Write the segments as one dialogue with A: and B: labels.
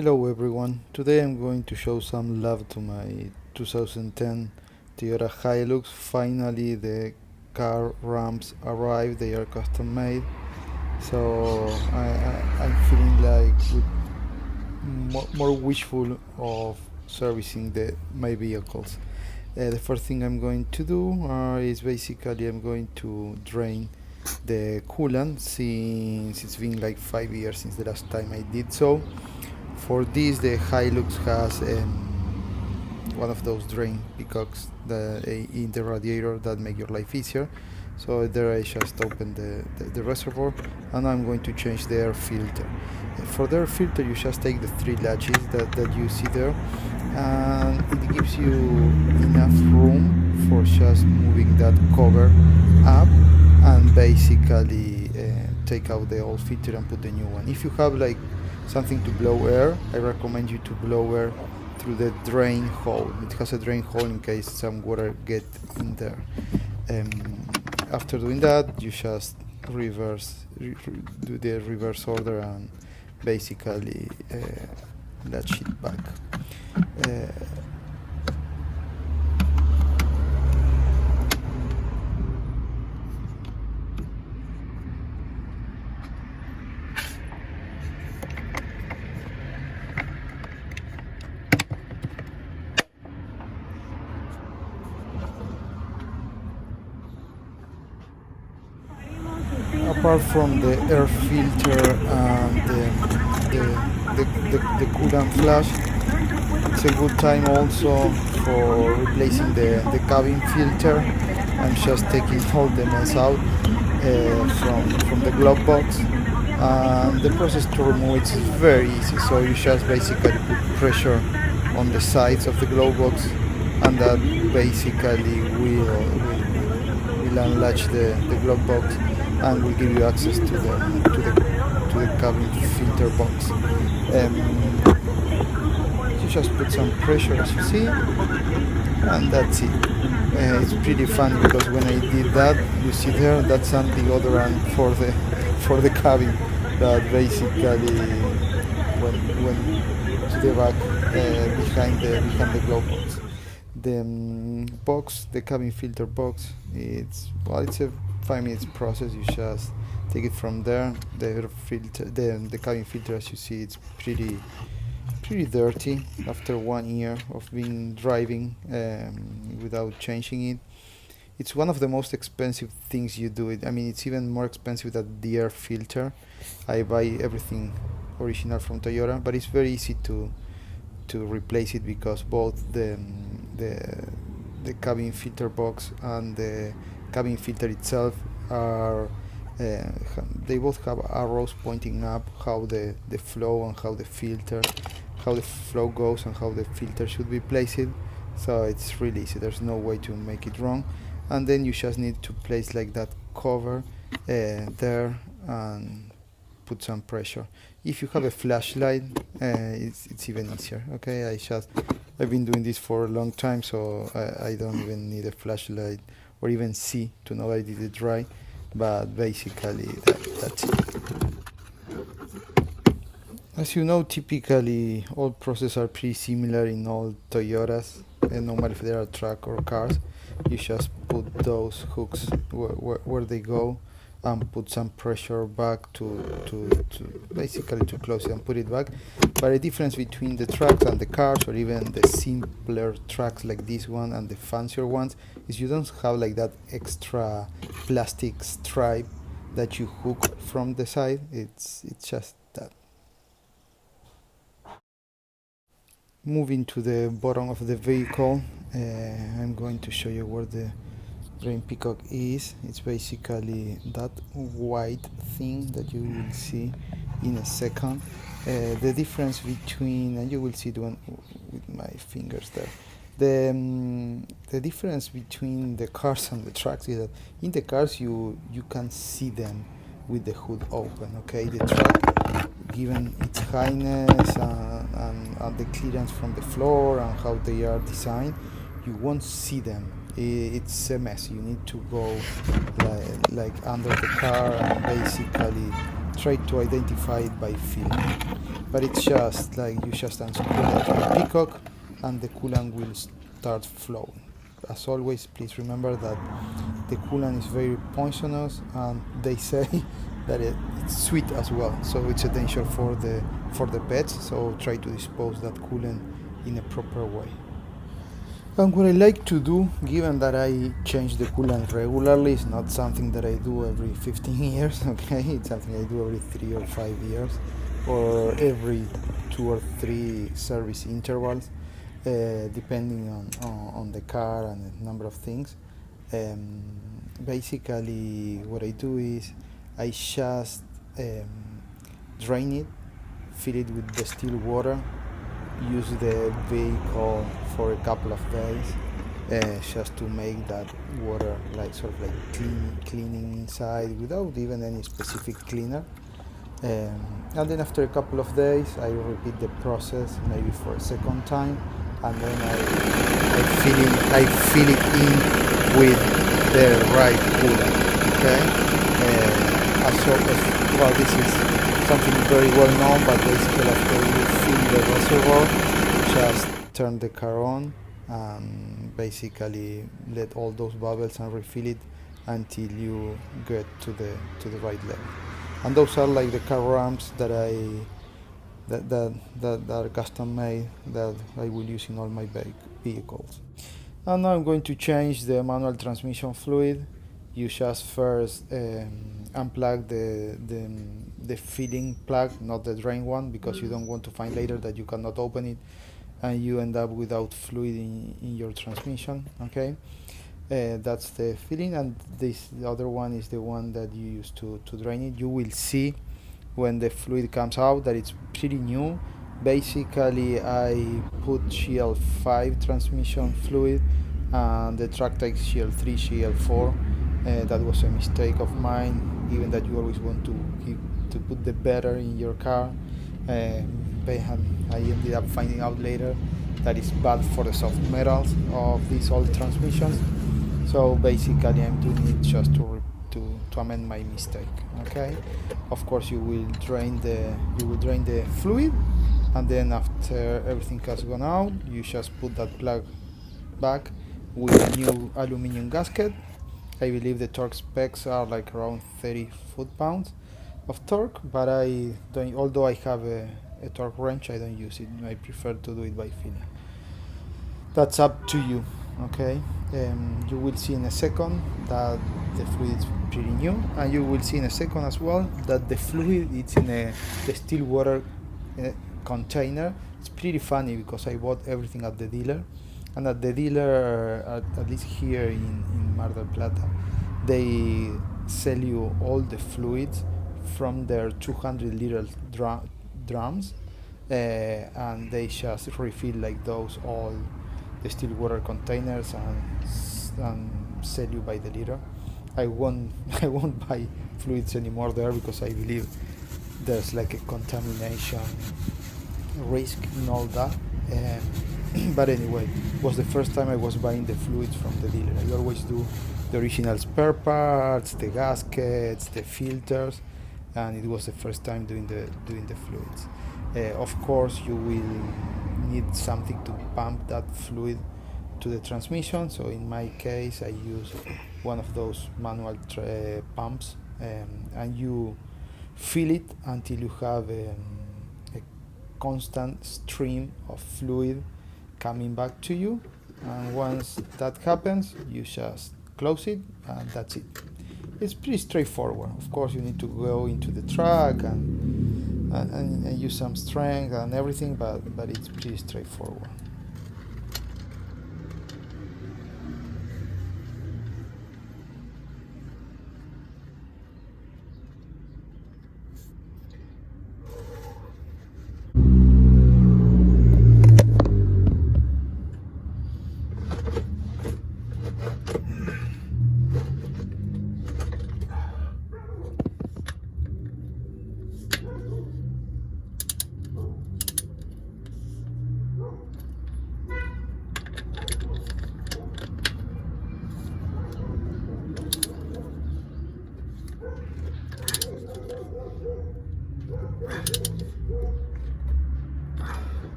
A: Hello everyone, today I'm going to show some love to my 2010 Toyota Hilux. Finally the car ramps arrived, they are custom made, so I'm feeling like more wishful of servicing my vehicles. The first thing I'm going to do is basically I'm going to drain the coolant, since it's been like 5 years since the last time I did so. For this, the Hilux has one of those drain peacocks in the radiator that make your life easier. So there I just open the reservoir, and I'm going to change the air filter. For the air filter, you just take the 3 latches that you see there, and it gives you enough room for just moving that cover up and basically take out the old filter and put the new one. If you have like something to blow air, I recommend you to blow air through the drain hole. It has a drain hole in case some water get in there. After doing that, you just do the reverse order and basically latch it back. Apart from the air filter and the coolant flash, it's a good time also for replacing the cabin filter. I'm just taking all the mess out from the glove box, and the process to remove it is very easy. So you just basically put pressure on the sides of the glove box, and that basically will unlatch the glove box and will give you access to the cabin filter box. You just put some pressure, as you see, and that's it. It's pretty fun because when I did that, you see there, that's on the other end for the cabin that basically went to the back behind the glove box. The box, the cabin filter box, it's a 5 minutes process. You just take it from there. The filter, the cabin filter, as you see, it's pretty dirty after 1 year of being driving without changing it. It's one of the most expensive things you do it. I mean, it's even more expensive than the air filter. I buy everything original from Toyota, but it's very easy to replace it because both the cabin filter box and the cabin filter itself are they both have arrows pointing up how the flow and how the flow goes and how the filter should be placed. So it's really easy, there's no way to make it wrong. And then you just need to place like that cover there and put some pressure. If you have a flashlight, it's even easier. Okay, I've been doing this for a long time, so I don't even need a flashlight or even see to know I did it right. But basically that's it. As you know, typically all processes are pretty similar in all Toyotas, and no matter if they are truck or cars. You just put those hooks where they go and put some pressure back to basically to close it and put it back. But the difference between the trucks and the cars, or even the simpler trucks like this one and the fancier ones, is you don't have like that extra plastic stripe that you hook from the side. It's just that. Moving to the bottom of the vehicle, I'm going to show you where the drain peacock is. It's basically that white thing that you will see in a second. The difference between, and you will see it with my fingers there, the difference between the cars and the trucks is that in the cars you can see them with the hood open. Okay, the truck, given its highness and the clearance from the floor and how they are designed, you won't see them. It's a mess. You need to go like under the car and basically try to identify it by feeling. but it's just like you just unscrew the peacock and the coolant will start flowing. As always, please remember that the coolant is very poisonous, and they say that it's sweet as well, so it's a danger for the pets. So try to dispose that coolant in a proper way. And what I like to do, given that I change the coolant regularly, it's not something that I do every 15 years, okay? It's something I do every 3 or 5 years, or every 2 or 3 service intervals, depending on the car and the number of things. Basically, what I do is I just drain it, fill it with distilled water, use the vehicle for a couple of days, just to make that water like sort of like cleaning inside without even any specific cleaner. And then after a couple of days I repeat the process maybe for a second time, and then I fill it in with the right coolant. Okay, well, this is something very well known, but basically after you fill the reservoir, just turn the car on and basically let all those bubbles and refill it until you get to the right level. And those are like the car ramps that are custom made, that I will use in all my vehicles. And now I'm going to change the manual transmission fluid. You just first unplug the filling plug, not the drain one, because you don't want to find later that you cannot open it and you end up without fluid in your transmission. Okay, that's the filling, and the other one is the one that you use to drain it. You will see when the fluid comes out that it's pretty new. Basically, I put GL5 transmission fluid and the truck takes GL3, GL4. That was a mistake of mine, given that you always want to put the better in your car. I ended up finding out later that it's bad for the soft metals of these old transmissions. So basically I'm doing it just to amend my mistake. Okay, of course you will drain the fluid, and then after everything has gone out, you just put that plug back with a new aluminum gasket. I believe the torque specs are like around 30 foot-pounds of torque, but I don't, although I have a torque wrench, I don't use it. I prefer to do it by feeling. That's up to you. Okay, you will see in a second that the fluid is pretty new, and you will see in a second as well that the fluid is in a distilled water container. It's pretty funny because I bought everything at the dealer, and at the dealer, at least here in Mar del Plata, they sell you all the fluids from their 200-liter drums, and they just refill like those all distilled water containers and sell you by the liter. I won't buy fluids anymore there, because I believe there's like a contamination risk and all that. But anyway, it was the first time I was buying the fluids from the dealer. I always do the original spare parts, the gaskets, the filters, and it was the first time doing the fluids. Of course, you will need something to pump that fluid to the transmission. So in my case, I use one of those manual pumps, and you fill it until you have a constant stream of fluid coming back to you. And once that happens, you just close it, and that's it. It's pretty straightforward. Of course, you need to go into the truck and use some strength and everything, but it's pretty straightforward.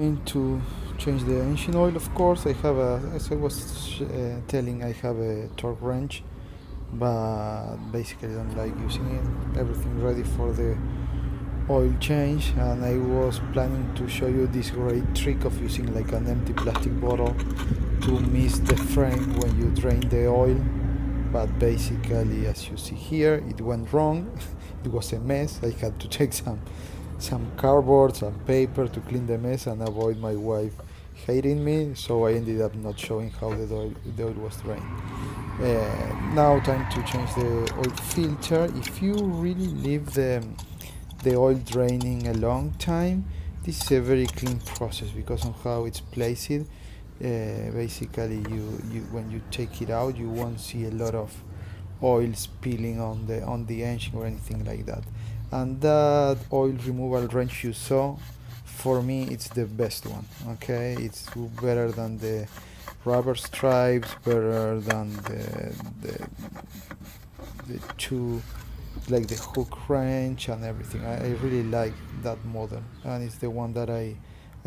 A: going to change the engine oil. Of course, I have a, as I was telling, I have a torque wrench, but basically I don't like using it. Everything ready for the oil change, and I was planning to show you this great trick of using like an empty plastic bottle to miss the frame when you drain the oil. But basically, as you see here, it went wrong. It was a mess. I had to take some cardboard, some paper to clean the mess and avoid my wife hating me. So I ended up not showing how the oil was drained. Now time to change the oil filter. If you really leave the oil draining a long time, this is a very clean process because of how it's placed. Basically, you when you take it out, you won't see a lot of oil spilling on the engine or anything like that. And that oil removal wrench you saw, for me, it's the best one. Okay, it's better than the rubber stripes, better than the two, like the hook wrench and everything. I really like that model, and it's the one that I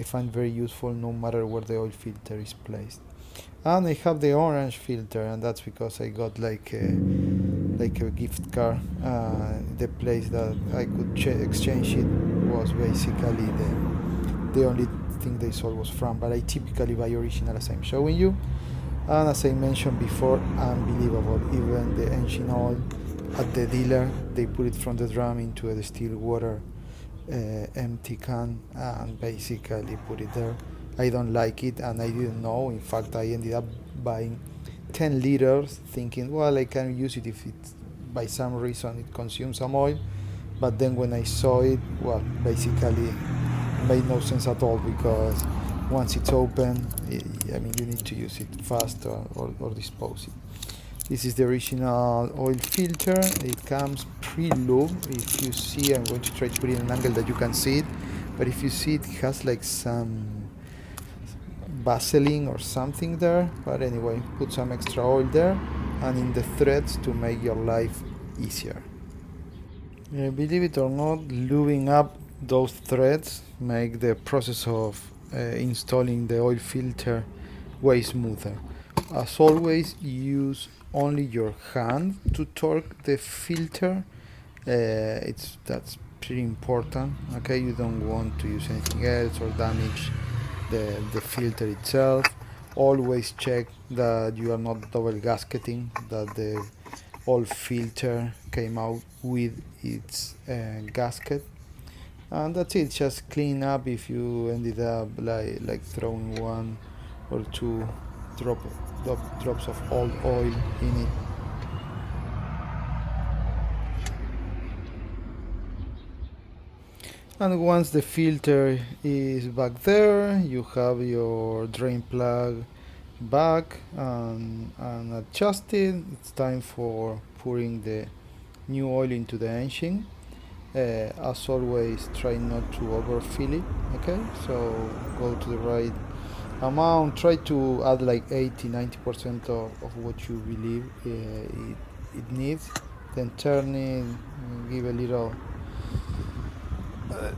A: find very useful no matter where the oil filter is placed. And I have the orange filter, and that's because I got like a gift card. The place that I could exchange it was basically the only thing they sold was from, but I typically buy original as I'm showing you. And as I mentioned before, unbelievable. Even the engine oil at the dealer, they put it from the drum into a distilled water empty can and basically put it there. I don't like it, and I didn't know. In fact, I ended up buying 10 liters thinking, well, I can use it if it by some reason it consumes some oil. But then when I saw it, well, basically it made no sense at all, because once it's open, I mean, you need to use it fast or dispose it. This is the original oil filter. It comes pre-lubed. If you see, I'm going to try to put it in an angle that you can see it, but if you see, it has like some Vaseline or something there. But anyway, put some extra oil there and in the threads to make your life easier. Believe it or not, lubing up those threads make the process of installing the oil filter way smoother. As always, use only your hand to torque the filter. That's pretty important. Okay, you don't want to use anything else or damage the filter itself. Always check that you are not double gasketing, that the oil filter came out with its gasket. And that's it. Just clean up if you ended up like throwing one or two drops of old oil in it. And once the filter is back there, you have your drain plug back and adjusted. It's time for pouring the new oil into the engine. As always, try not to overfill it. Okay, so go to the right amount. Try to add like 80-90% of what you believe it needs. Then turn it, give a little.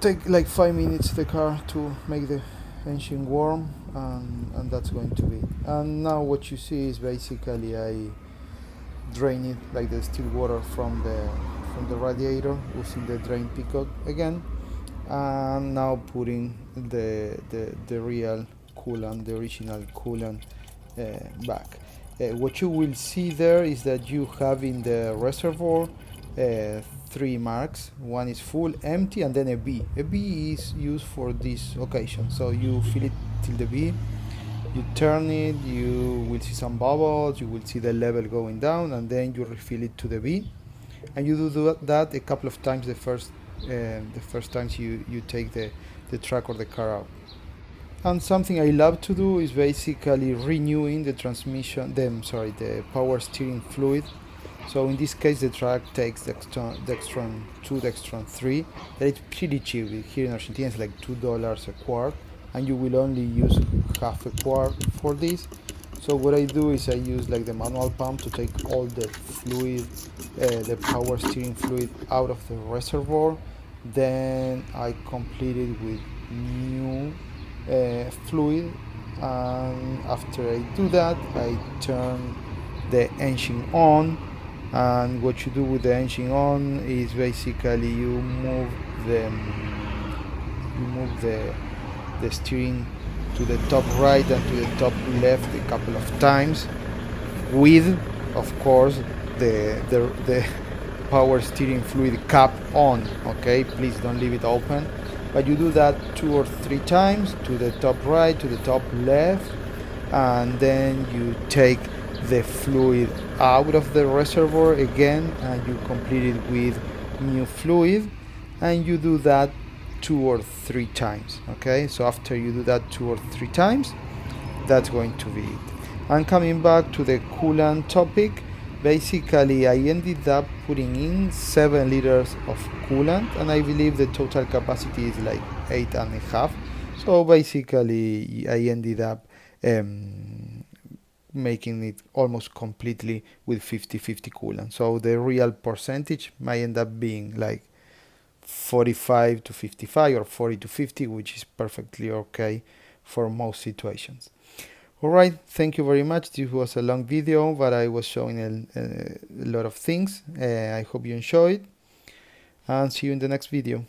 A: Take like 5 minutes the car to make the engine warm, and that's going to be it. And now what you see is basically I drain it like the still water from the radiator using the drain peacock again, and now putting the real coolant, the original coolant back. What you will see there is that you have in the reservoir 3 marks. One is full, empty, and then a B. A B is used for this occasion. So you fill it till the B, you turn it, you will see some bubbles, you will see the level going down, and then you refill it to the B. And you do that a couple of times the first times you take the truck or the car out. And something I love to do is basically renewing the the power steering fluid. So in this case, the truck takes Dextron 2, Dextron 3. That it's pretty cheap. Here in Argentina, it's like $2 a quart, and you will only use half a quart for this. So what I do is I use like the manual pump to take all the fluid, the power steering fluid out of the reservoir. Then I complete it with new fluid, and after I do that I turn the engine on. And what you do with the engine on is basically you move the steering to the top right and to the top left a couple of times, with, of course, the power steering fluid cap on. Okay, please don't leave it open, but you do that 2 or 3 times, to the top right, to the top left, and then you take the fluid out of the reservoir again and you complete it with new fluid, and you do that 2 or 3 times. Okay, so after you do that 2 or 3 times, that's going to be it. And coming back to the coolant topic, basically I ended up putting in 7 liters of coolant, and I believe the total capacity is like 8.5. So basically I ended up making it almost completely with 50-50 coolant. So the real percentage might end up being like 45 to 55 or 40 to 50, which is perfectly okay for most situations. Alright, thank you very much. This was a long video, but I was showing a lot of things. I hope you enjoyed, and see you in the next video.